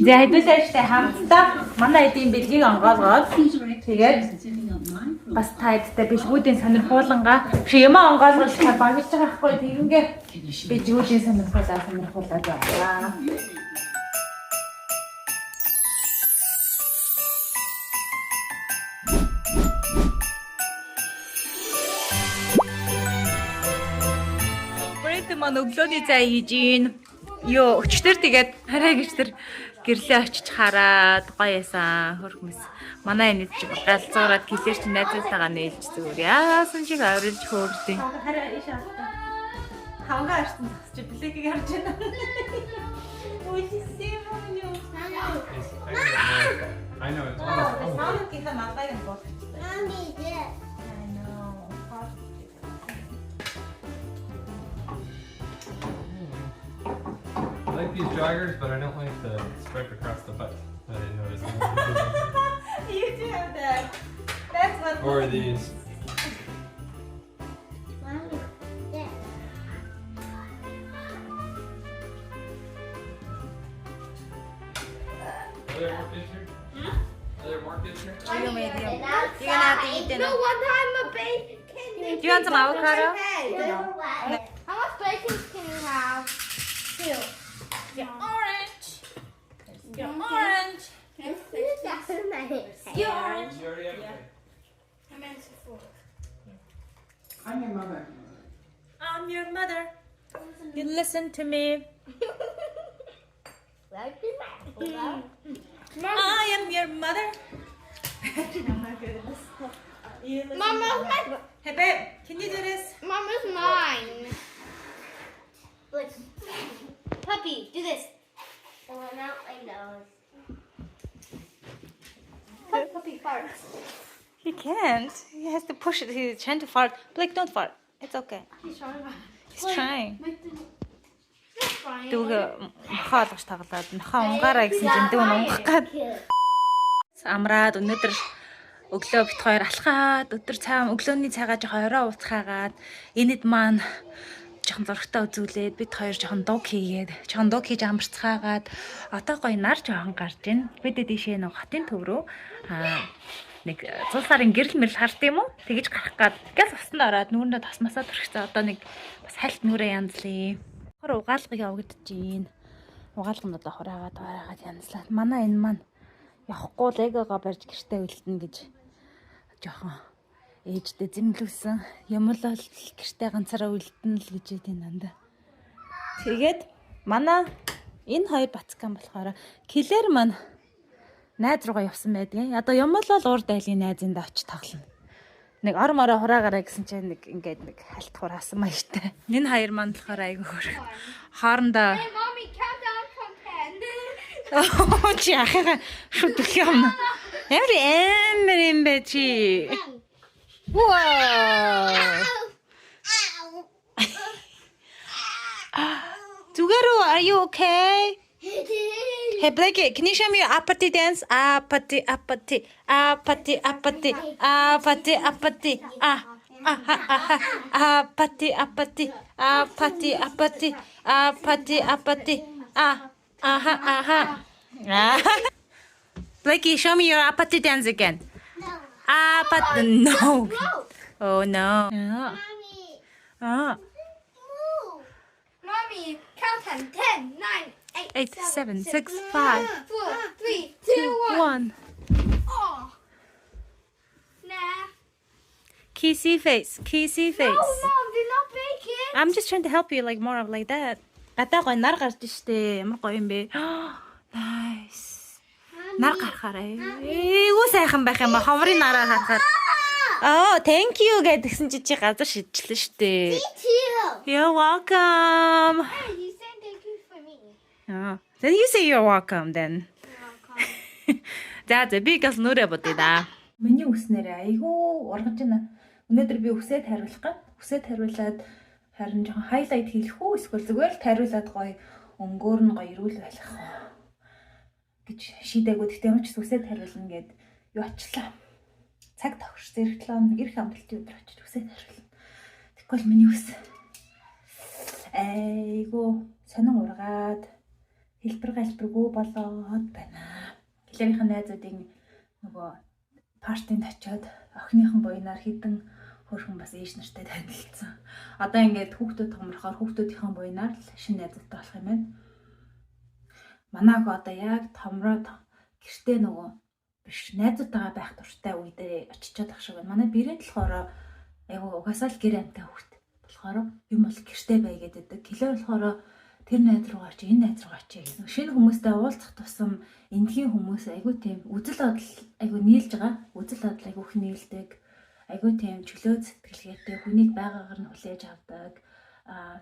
За хэдүүлээ штэ хамтдаа манай эдийн бэлгийг онгоолгоод тэгээд бас тайдтай бэлгүүдийн сонирхуулангаа биш юм онгоолгож багж байгаа хгүй тэгингээ бэлгүүдийн сонирхуулаад яваа. Ман өглөөний цай хийж гин. Йоо, өчтөр тэгээд хараа гэж тэр гэрлээ очиж хараад гоё ясан хөрхмөс. Манай энэ чи галзуураад гэлэр чи найзтайгаа нээлж зүгээр. Яасан чиг авирж хөөрдөө. Хараа иш аваа. Хангаа арсан чи блэкийг харж байна. Ой, симон юу. I know it's almost. Саунад киха мангай юм бол. Mommy, yeah. I know. I like these joggers, but I don't like the stripe across the butt. I didn't notice. You do have that. That's what. Or these. Mommy, yeah. Are there more kids here? Are there more kids here? Are you medium? You're gonna have to eat dinner. No, one time a bacon. Do you want some avocado? No. How much bacon can you have? 2. Your orange. Your orange. Your Your orange. You already have it. I meant 4. I'm your mother. I'm your mother. You listen to me. I am your mother. Mama's my. Hey babe, can you do this? Mama's mine. Puppy, do this. I went out my nose. Puppy farts. He can't. He has to push it. He's trying to fart. Blake, don't fart. It's okay. He's trying. He's trying. He's trying. Дүүгээ хаалгаж таглаад нөхөө унгаараа гэсэн чинь дүүн унгах гээд амраад өнөөдөр өглөө бит хоёр алхаад өдөр цаам өглөөний цагаа жоохон орой ууцхаагаад энэд маань жоохон зургтаа үзүүлээд бид хоёр жоохон дуг хийгээд жоохон дуг хийж амарцгаагаад одоо гоё нар жоохон гарч ийн. Бид дэшээ нэг хотын төв рүү нэг цул сарын гэрэл мэрэл хард юм уу? Тэгэж гарах гад газ усанд ороод нүүрнээ тасмасаад төрчихсөн. Одоо нэг бас хальт нүрээ янзлаа. Хор угаалгыг явагдаж гин. Угаалганд одоо хураагаад байгаад янзлаа. Манай энэ маань явахгүй л эгоогоо барьж гэртээ үлдэнэ гэж жоохон ээждээ зэмлүүлсэн. Юм л гэртээ ганцаараа үлдэнэ л гэж ядин нанда. Тэгээд манай энэ хоёр бацкан болохоор Клэр маань найз руугаа явсан байдгийн. Одоо юм л урд айлын найзынд очиж тоглоно. Нэг ор мороо хураагаараа гэсэн чинь нэг ингээд нэг хальт хураасан маягтай. Энэ хоёр маань болохоор айгүй хөрх. Хоорондоо Hey, mommy, count down from 10. чи ахаа шүтэх юм. Ямар юм бэ чи? Wow. Zugaru, are you okay? Hey Blake, can you show me your apathy dance? Apathy, apathy, apathy, apathy, apathy, apathy, apathy, apathy, apathy, apathy, apathy, apathy, Blakey, show me your apathy dance again. Apathy, no. Oh no. Yeah. Mommy. Mommy, count 10, 9, 8, 7, 6, 5, 4, 3, 2, 2, 1. 1. Oh. Nah. Kissy face, kissy face. No, Mom, they're not bacon. I'm just trying to help you like more of like that. Гадаа гой нар гарч штэ. Ямар гоё юм бэ? Nice. Нар гарахаарай. Эйгүү сайхан байх юм ба. Ховрын нараа харахаар. Oh, thank you гэдгсэн чи газар шидчихлээ штэ. Me too. You're welcome. Hey, you said thank you for me. Oh, then you say you're welcome then. За би газ нүрэ бодъё да. Миний үснээр айгүй ургаж байна. Өнөөдөр би үсээд хариулах гээд үсээд хариулаад харин жоохон хайлайт хийх үү эсвэл зүгээр л хариулаад гоё өнгөөр нь гоё ирүүл байх гэж шийдээгүй. Тэгтээ ямар ч үсээд хариулна гэд юу очлаа. Цаг тохирч зэрэглэн эрх амралтын өдөр очиж үсээд хариулна. Тэгвэл миний үс айгүй сонин ургаад хэлбэргүй болоод байна. Хилэрийнхэн найзуудын нөгөө партинд очиод охиныхон буйнаар хідэн хөрхөн бас ээж нартай танилцсан. Одоо ингээд хүүхдүүд томрохоор хүүхдүүдийнхэн буйнаар л шинэ найзуудтай болох юм байна. Манайг одоо яг томроод гэртээ нөгөө биш найзуудтайгаа байх дуртай үе дээр очичоод ах шиг байна. Манай бэрээд болохоор айгу угаасаа л гэр амтай хүүхд болохоор юм бол гэртээ бай гэдэг. Кило болохоор тэр найз руугаа чи энэ найз руугаа чи гэсэн. Шинэ хүмүүстэй уулзах тусам эндхийн хүмүүс айгу тийм үзэл бодол айгу нийлж байгаа. Үзэл бодол айгу их нийлдэг. Айгу тийм чөлөө сэтгэлгээтэй хүнийг байгаагаар нь хүлээж авдаг.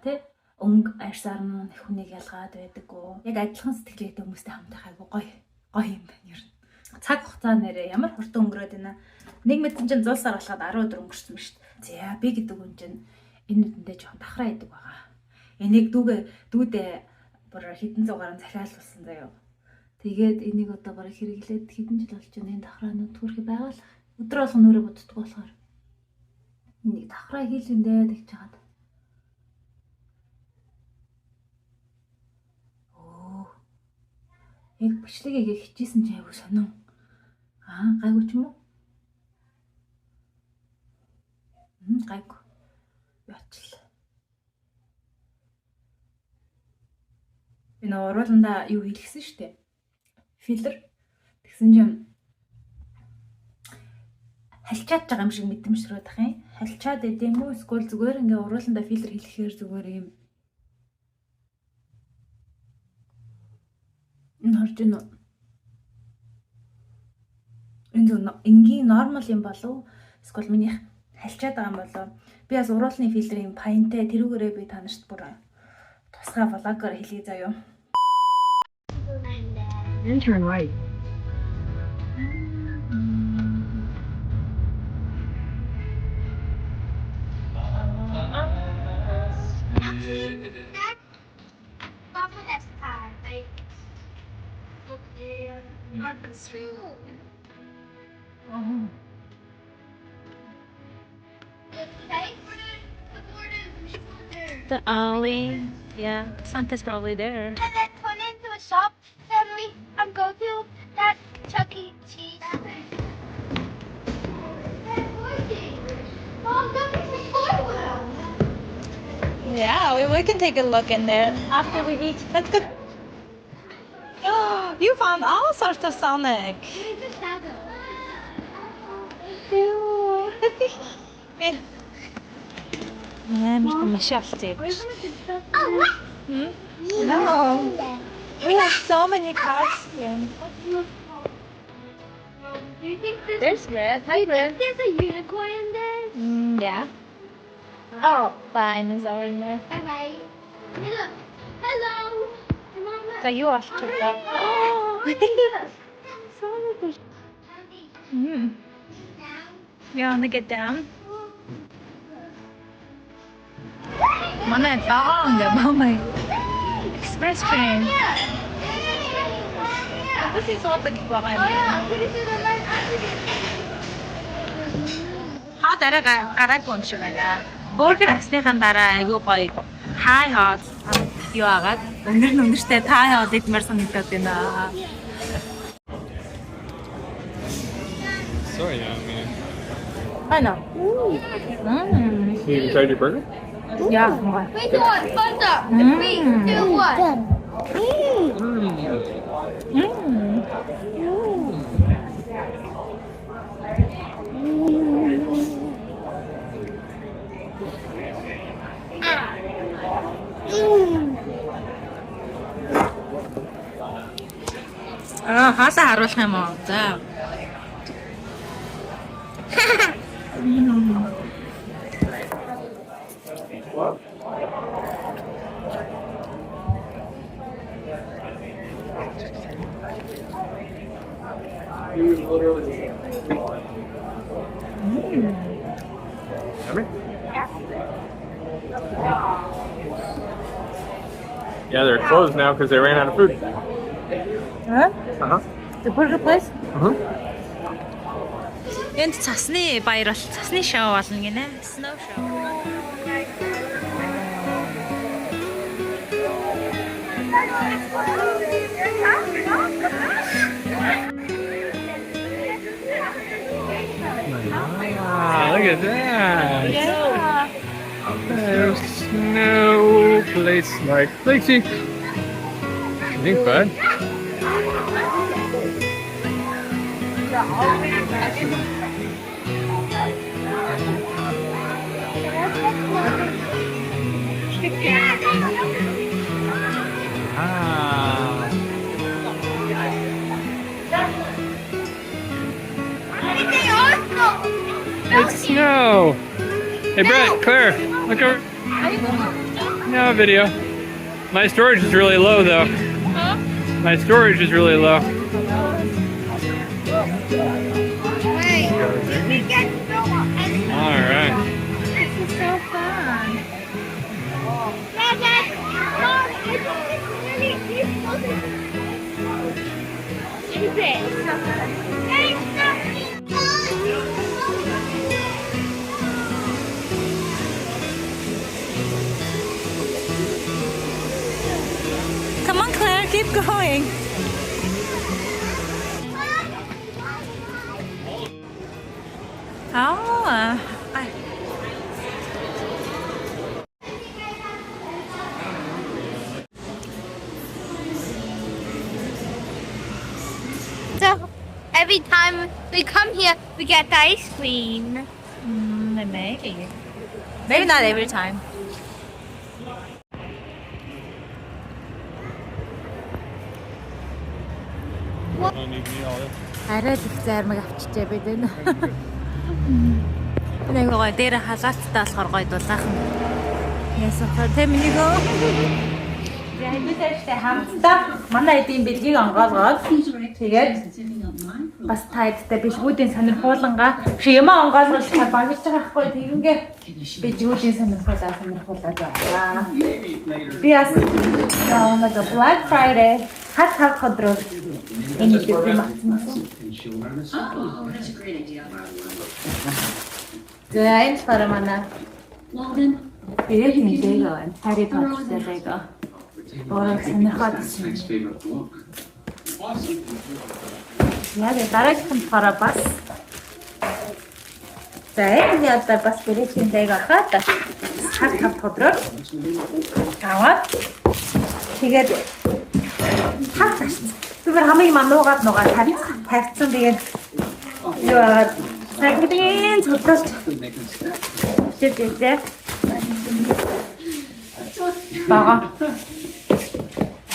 Тэ өнгө арьсаар нь хүнийг ялгаад байдаггүй. Яг адилхан сэтгэлгээтэй хүмүүстэй хамтах айгу гоё юм байна ер нь. Цаг хугацаа нэрээ ямар хурдан өнгөрөөд байна. Нэг мэдэн чинь 100 сар болоход 10 өдөр өнгөрсөн ба шүү дээ. За би гэдэг хүн чинь энэ үдэндээ жоохон давхраа идэг байгаа. Энийг дүүдээ бүр хэдэн зугаар нь захиалуулсан заяа. Тэгээд энийг одоо бараг хэрэглээд хэдэн жил болж байна. Энэ давхраанууд төрхий байгаалах. Өдөр болгон нүрэ боддог болохоор энийг давхраа хийлгэндээ гэж чагаад. Яг бичлэгийг хичээсэн чинь айгу сонин. Гайгүй ч юм уу? Гайгүй. Яачлаа. Энэ урууланда юу хийлгэсэн шүү дээ. Фильтр. Тэгсэн чинь халчаад байгаа юм шиг мэдэмжрээд ах юм. Халчаад идэм үү эсвэл зүгээр ингээ урууланда фильтр хийлгэхээр зүгээр юм. Энэ харж байна уу? Энгийн нормал юм болов? Эсвэл минийх халчаад байгаа юм болов? Би бас уруулны фильтрийн паянтай тэрүүгээрээ би та нарт бүр тусгай влагаар хэлье заяа. Turn right. The alley, yeah, Santa's probably there. And then turn into a shop that we go to that Chuck E. Cheese. Mom, that makes me forward. Yeah, we can take a look in there after we eat. That's good. Oh, you found all sorts of Sonic. Michelle, No. We have so many costumes. Do you think There's red. Hi, red. there's a unicorn in there? Yeah. Oh, fine. Is over in there. Bye-bye. Hello. Hello. So you are tripped up. Oh. You want to get down? Mana taong my express train. This is what the дараа гараагүй юм шиг байна. Бургер авсныхан дараа айгүй гоё хай хот юу агаад өнөртэй таа яваад идмээр санагдаад байна. Sorry, young man. I know. You even tried your burger? Yeah. 3, 2, 1, thumbs up. 3, 2, 1. Хаасаа харуулах юм уу? За. Yeah, they're closed now because they ran out of food. Huh? Uh-huh. The burger place? Uh-huh. Энд цасны баяр бол цасны шоу болно гинэ. Snow show. at that. Yeah. There's no place like Lakesy. You think, bud? Ah. It's snow. Hey, Brett, Claire, look over. No video. My storage is really low, though. My storage is really low. All right. This is so fun. Come on, Claire, keep going. Oh, So every time we come here, we get the ice cream. maybe. Maybe not every time. Арай их зармаг авчижээ бид энэ. Нэг гоо дээр халаалттай болохоор гоё дулаахан. Ясахаа тэ минийгөө. Яг бид эштэй хамтдаа манай эдийн бэлгийг онгоолгоод тэгээд бас тайдтай бэлгүүдийн сонирхуулангаа шимээ онгоолгож та багж байгаа хгүй тэгингээ бэлгүүдийн сонирхуулаад байна. Би бас нэг Black Friday хат ходроо энэ дээр магтсан. Oh, that's a great idea. Гайд парамана. Well then, Ирэх нэлээд байна. Хари тоцлоо. Орон сонирхолтой. Next favorite book. Яг дараагийн параа бас. За энэ ядаа бас бэлэхийн дэг ахаад хат ходроо. Аваад тэгээд хатаж. Зүгээр хамгийн мануугаад тавьсан тэгээд яа цагийн цогцолт тэгээд бага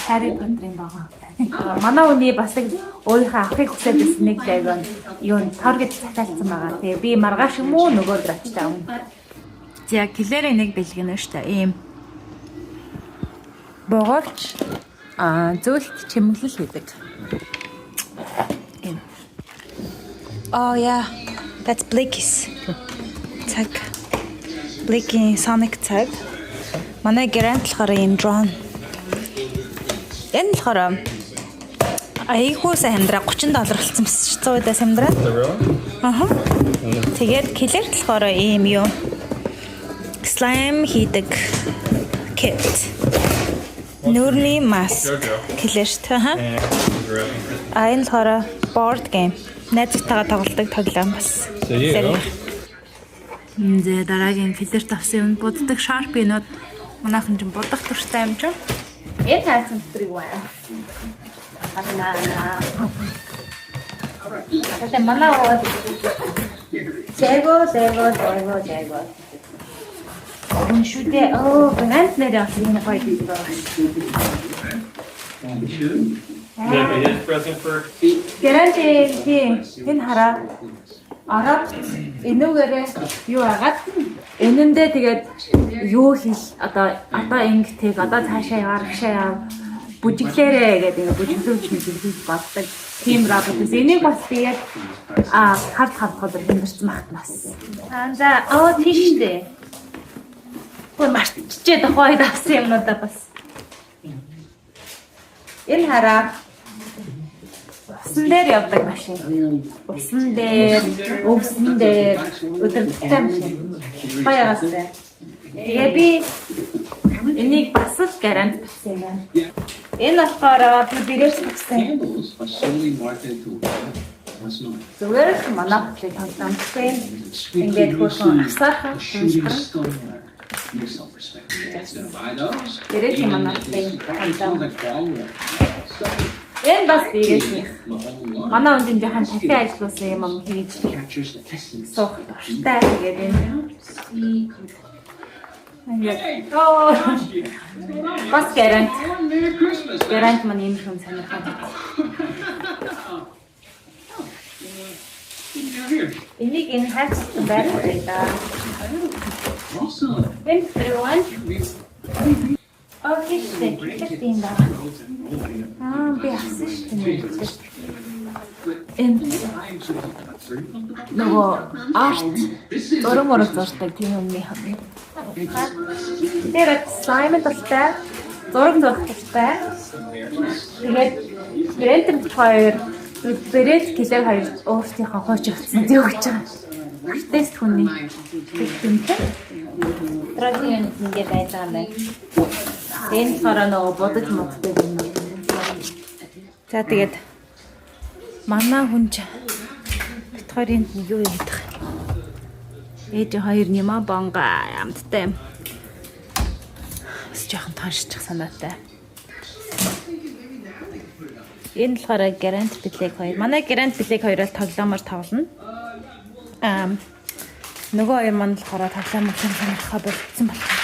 Harry Potter-ын бага. Манай үний бас өөрийнхөө авахыг хүсэж байсан нэг дэг юу таргет цацаалсан байгаа. Тэгээ би маргааш юм уу нөгөө драчтаа юм. За Клэрийн нэг бэлгэн нь шүү дээ. Ийм богоорч зөвлөлт чимэглэл хийдэг. Oh yeah, that's Blicky's. Цаг. Blicky Sonic цаг. Манай гэрэнт болохоор ийм drone. Энэ болохоор айхуу сайн амьдраа $30 болсон бас шүү дээ удаас амьдраа. Аха. Тэгээд Клэр болохоор ийм юу slime хийдэг kit. Нүрний маск. Клэрт хаа. Энэ болохоор board game. Найзтайгаа тоглодог тоглоом бас. Зэ дараагийн Клэрт авсан юм буддаг Sharpie-нууд манайхан ч будах туртай юм чинь. Энэ хайсан өдрийг байна. Тэгтээ манай уу Зэго. Шүдээ гэнт нэр авсан гоё тийм байна. His present for Гэнт энэ хараа араад энүүгээрээ юу агаад энэндээ тэгээд юу хэл одоо ингэдэг одоо цаашаа яваа бүжиглээрээ гэдэг ингэ бүжиглүүлж хийж боддог тийм робот. Энийг бас тэгээд хавд хэмэрсэн багтнаас. За тийштэй. Гоо мартчихжээ хойд авсан юмнуудаа бас. Энэ хараа усан дээр явдаг машин. Усан дээр, өвсөн дээр өдөрттэй машин. Баярастай. Тэгээ би энийг бас л гарант авсан юм байна. Энэ болохоор би бэрээс авсан. Candles are solely marketed to Зүгээр л манай хөтлөг хангамжтай. Ингээд хөрхөн асаахан шүүсгэр. Гэрэл манай хөтлөг. Энэ бас биеэс. Манай үндэн жоохон тахиа ажилласан юм хийж суух дуртай. Тэгээд энэ бас гарант маань юм хүн сонирхоод. Энийг энэ хайцсан байх даа. Thanks everyone. Okay, тийм ба. Би авсан шүү дээ. Энэ нөгөө арт өрөмөр зурдаг тийм юмны хам. Тэр Simon тастай зураг зурдагтай. Тэгээд Brent хоёр Brent гэлэр хоёр өөрсдийнхөө хойч өгсөн дээ өгч байгаа. Тест хүний тэгтэнтэй. Трагедийн ингээд байсан юм байна. Энэ хараа нөгөө бодож модтой юм. За тэгээд манай хүн ч бит хоёрын юу ядах. Ээж хоёр нима бонга амттай. Бас жоохон таашчих санаатай. Энэ болохоор Grand Black 2. Манай Grand Black 2-оор тоглоомор тоглоно. Нөгөө хоёр маань болохоор тоглоомор сонирхоо болцсон байна.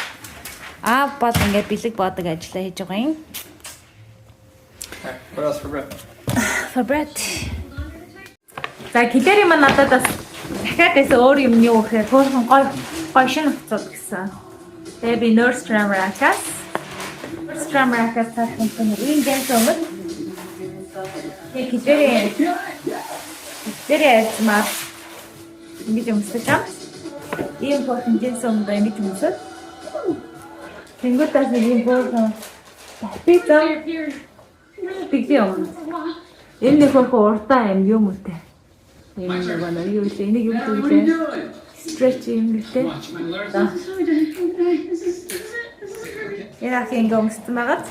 Бод ингээд бэлэг бодог ажиллаа хийж байгаа юм. What else for Brett? For Brett. За килери маань надад бас дахиад эсэ өөр юм юу гэхээр хөөрхөн гой шин хуцууд гэсэн. Тэгээ би Nordstrom Rack-аас таасан энэ гэнс өмд. Тэгээ килери маа ингэж өмсөж байгаа. Ийм хөөрхөн гэнс өмд ингэж өмсөж. Тэнгуутаас нэг юм хөөрхөн би зам тэгдэм. Энэ нэг хөөрхөн уртаа юм юм үтэй. Энэ нэг байна юу вэ? Энийг юу гэдэг вэ? Stretch юм гэдэг. Яг ингэ өмссөн байгаад.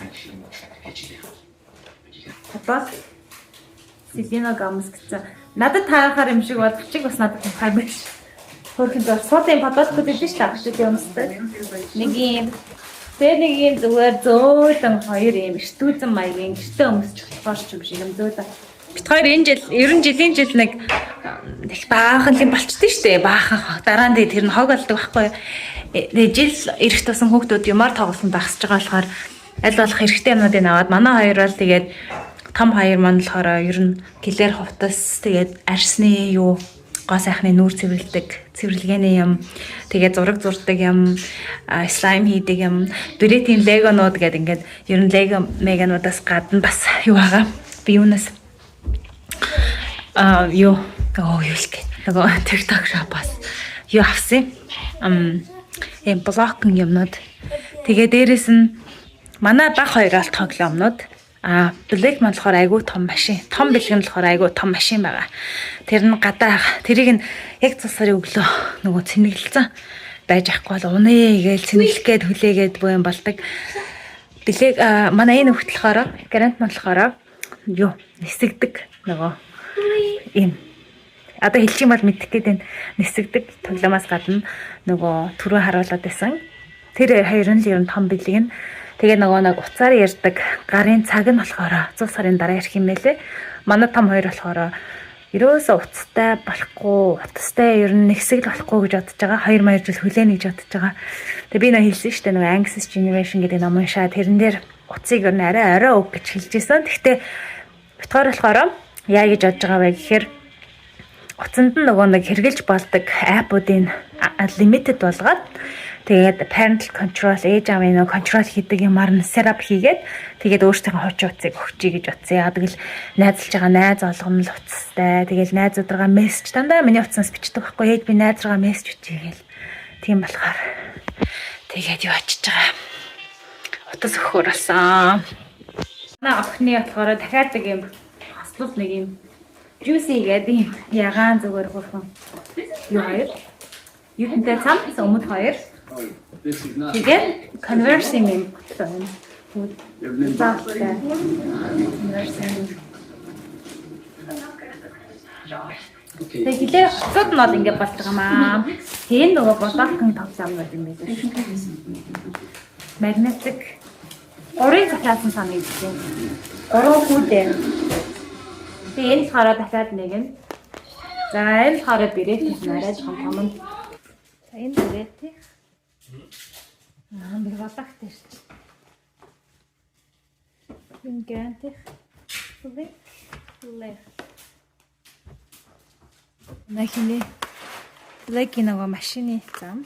Tapos Сэлина гамс гэсэн. Надад таарахаар юм шиг бодчих бас надад таарах биш. Хөрхөн зур суудын подолкод биш шүү дээ өмсдөг. Нэг юм нэг юм зүгээр зөөлөн хоёр юм штүүцэн маягийн гэртээ өмсчих болохоор ч юм шиг юм зөөлөн. Бид хоёр энэ жил 90 жилийн жил нэг их баахан юм болчихдээ шүү дээ. Баахан дараа нь тэр нь хог болдог байхгүй. Жил эрэх тусан хүүхдүүд юмар тоглосон багсаж байгаа болохоор аль болох хэрэгтэй юмнуудыг аваад манай хоёр бол тэгээд том хоёр маань болохоор ер нь гэлэр хувцас тэгээд арсны юу гоо сайхны нүүр цэвэрлэгээний юм тэгээд зураг зурдаг юм слайм хийдэг юм дүрэтийн легонууд гэдэг ингээд ер нь лего мегануудаас гадна бас юу байгаа би юунаас юу юулг нөгөө TikTok shop-аас юу авсан юм блокинг юмнууд тэгээ дээрэс нь манай баг хоёр алт тоглоомнууд Black маань болохоор айгүй том машин. Том бэлэг нь болохоор айгүй том машин байгаа. Тэр нь гадаа тэрийг нь яг цусарын өглөө нөгөө цэнэглэлцэн байж ахгүй бол унаа гээл цэнэглэх гээд хүлээгээд боо юм болдог. Бэлэг манай энэ хөлт болохоор Grand маань болохоор юу нисэгдэг нөгөө юм. Одоо хэлчих юм бол мэдэх гээд энэ нисэгдэг тоглоомоос гадна нөгөө түрүү харуулад байсан. Тэр хоёр нь л ер нь том бэлэг нь тэгээ нөгөө нэг уцаар ярддаг гарын цаг нь болохоор 100 сарын дараа ирэх юм байлээ. Манай том хоёр болохоор ерөөсөө уцтай болохгүй, утастай ер нь нэгсэг л болохгүй гэж бодож байгаа. 2 жил хүлээнэ гэж бодож байгаа. Тэгээ би нөө хэлсэн шүү дээ нөгөө Anxious Generation гэдэг ном уншаа. Тэрэн дээр уцыг ер нь арай өг гэж хэлжсэн. Гэхдээ битгаар болохоор яа гэж бодож байгаа вэ гэхээр уцанд нь нөгөө нэг хэрглэж болдог аппуудын limited болгоод тэгээд parental control ээж аавын нөө контрол хийдэг юмар нь setup хийгээд тэгээд өөртөө хооч уцыг өгчий гэж утсан. Яадаг л найзалж байгаа найз олгоно л уцтай. Тэгээд найзуудраа мессеж дандаа миний уцаас бичдэг байхгүй. Ээж би найзраа мессеж бичье гээл. Тийм болохоор тэгээд юу очиж байгаа. Утас өгөхөр болсон. Манай охины болохоор дахиад нэг юм хослол нэг юм juicy гэдэг юм ягаан зүгээр хөрхөн. Юу хоёр? Юунтэй цам өмнөд хоёр. Тэгээд conversing юм байна. Тэгээ хилээ хоцод нь бол ингэ болж байгаа маа. Хэн нөгөө бодолтын тоглоомнууд юм байдаг шүү. Magnetic 3 захиалсан санаа идсэн. 3 хүүдээ. Тэгээ энэ хараа дахиад нэг нь. За энэ хараа бэрет нарай жоохон том нь. За энэ бэрет. Би бодогтой шүү. Энэ гэнтэх. Лэх. Нахине. Лэки нөгөө машины зам.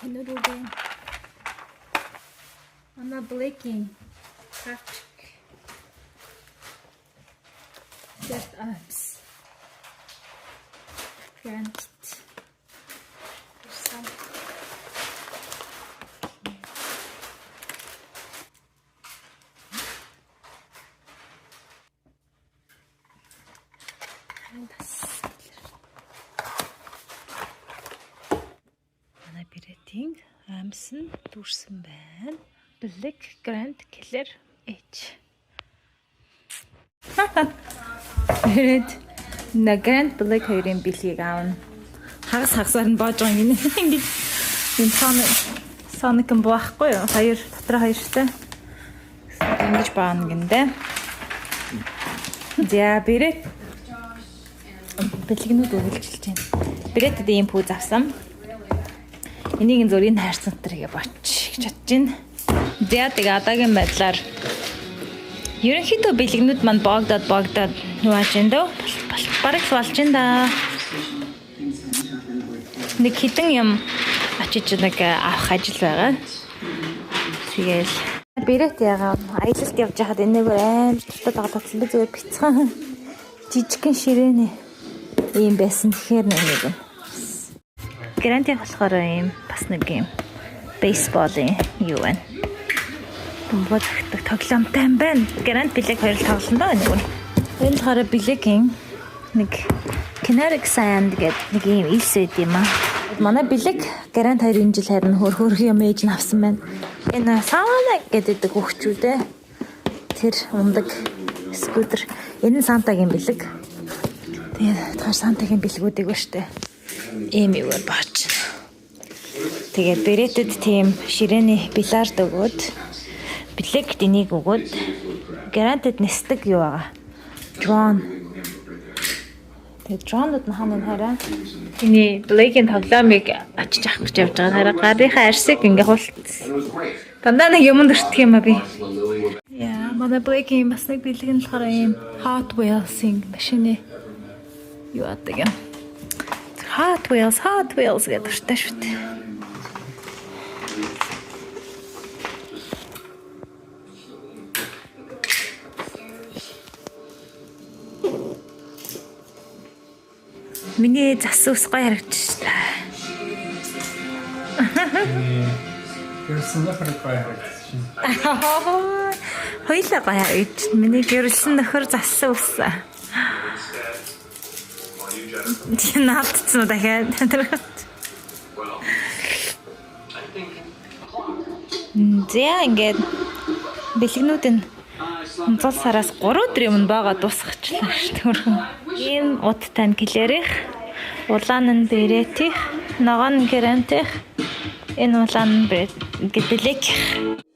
Noodle. I'm not blinking. Just arms. Granted. Бирэтийн амс нь дүүрсэн байна. Black Grand Killer H. Бирет на Grand Black хоёрын бэлгийг аавна. Хагасаар нь боож байгаа юм. Ингээд энэ Sonic юм баахгүй юу? Хоёр дотор хоёртай. Ингэж баана гиндэ. За бирет бэлгнүүд өгүүлчихэж байна. Бирэтэд ийм пүүз авсан. Энийг зургийг хайрцан тэргээ боч гэж бодож байна. За тэгээ одоогийн байдлаар ерөнхийдөө бэлгнүүд манд богдоод юу ааж байна дөө? Бараг болж байна да. Нэг хитэн юм очиж нэг авах ажил байгаа. Тэгээл бэрет ягаа аялалд явж хахад энэгээр амар тутад тоглосон би зүгээр бицхан жижигхэн ширээний ийм байсан тэгэхээр нэг юм. Гранти болохоор юм бас нэг юм бейсболын юу вэ? Бомбод тоглоомтой юм байна. Грант билег хоёр тоглосон доо нэг. Энэ хараа билегийн нэг Kinetic Sand гэдэг нэг юм илс байд юм аа. Манай билег грант хоёрын жил харин хөрх юм ээж нь авсан байна. Энэ Santa гэдэг хөвчүүдээ тэр ундаг скутер. Энэ Сантагийн билег. Тэгээд таар Сантагийн билгүүдийг ба штэ. Ийм юу бач. Тэгээд бэрэтэд тийм ширээний билард өгөөд билег динийг өгөөд грантэд нисдэг юу байгаа. Drone. Тэгээд дронууд нь хаана хараа. Тэний блэкийн тоглоомыг очиж авах гэж явж байгаа. Хараа гарынхаа арсыг ингээ хулт. Дандаа нэг юм дэртэх юм а би. Яа, манай блэкийн бас нэг билэг нь болохоор ийм Hot Wheels-ийн машины юу адаг юм. Hot Wheels гэдэг дуртай шүү дээ. Миний зас ус гоё харагдчих та. Гэрсэн нөхөр гоё харагдчих. Хоёлаа гоё харагдчих. Миний гэрсэн нөхөр зас ус. Наалтцсан дахиад. Зэ ингээд бэлгнүүд нь онцол сараас 3 өдрийн өмнө байгаа дуусгачлаа шүү дээ. Ийм удтай килерих, улаан нь бэретих, ногоон нь гэрэнтих, энэ улаан нь гэбэлэг.